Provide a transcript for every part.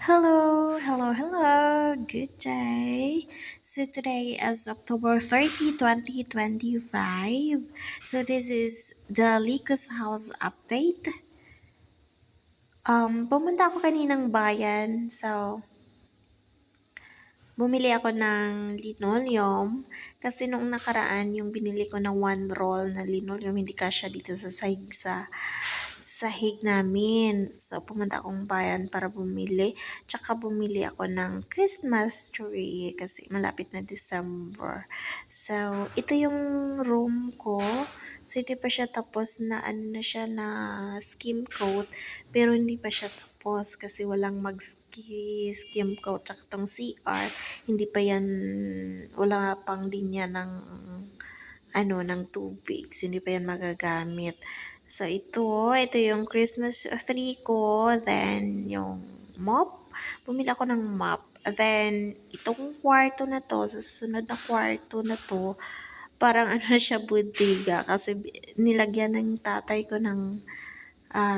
Hello, hello, hello. Good day. So today is October 30, 2025. So this is the Lico's House update. Pumunta ako kaninang bayan. So, bumili ako ng linoleum. Kasi nung nakaraan, yung binili ko na one roll na linoleum, hindi kasya dito sa sahig namin. So, pumunta akong bayan para bumili. Tsaka bumili ako ng Christmas tree kasi malapit na December. So, ito yung room ko. So, hindi pa siya tapos na ano na siya na skim coat. Pero hindi pa siya tapos kasi walang mag-skim coat. Tsaka tong CR, hindi pa yan, wala pang linya ng tubig. So, hindi pa yan magagamit. So, ito yung Christmas tree ko. Then, yung mop. Bumili ako ng mop. Then, itong kwarto na to, sa susunod na kwarto na to, parang ano na siya, budiga. Kasi nilagyan ng tatay ko ng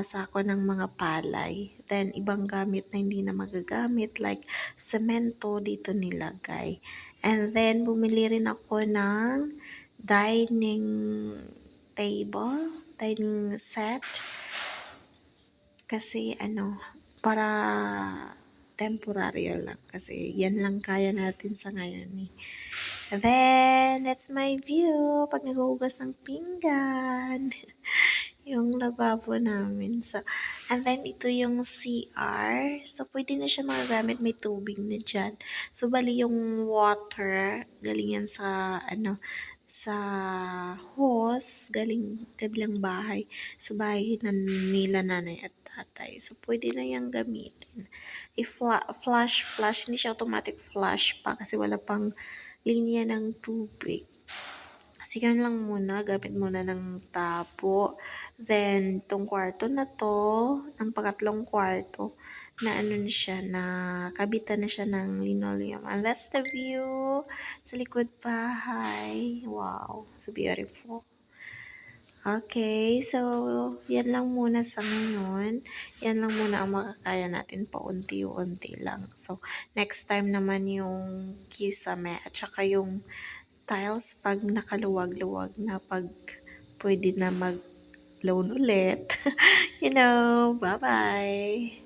sako ng mga palay. Then, ibang gamit na hindi na magagamit, like semento, dito nilagay. And then, bumili rin ako ng dining set. Kasi, para temporary lang. Kasi, yan lang kaya natin sa ngayon eh. Then, that's my view pag naghuhugas ng pinggan. Yung lababo namin. So, and then, ito yung CR. So, pwede na siya magagamit. May tubig na dyan. So, bali yung water, galing yan sa hose, galing kabilang bahay. Sa bahay na nila nanay at tatay. So, pwede na yung gamitin. Flash, hindi siya automatic flash pa kasi wala pang linya ng tubig. Sigan lang muna, gamit muna ng tapo. Then, tong kwarto na to, ang pangatlong kwarto, na kabitan na siya ng linoleum. And that's the view sa likod bahay. Wow, so beautiful. Okay, so yan lang muna sa ngayon. Yan lang muna ang makakaya natin paunti-unti lang. So, next time naman yung kisame at saka yung tiles pag nakaluwag-luwag na, pag pwede na mag-loan ulit. Bye-bye!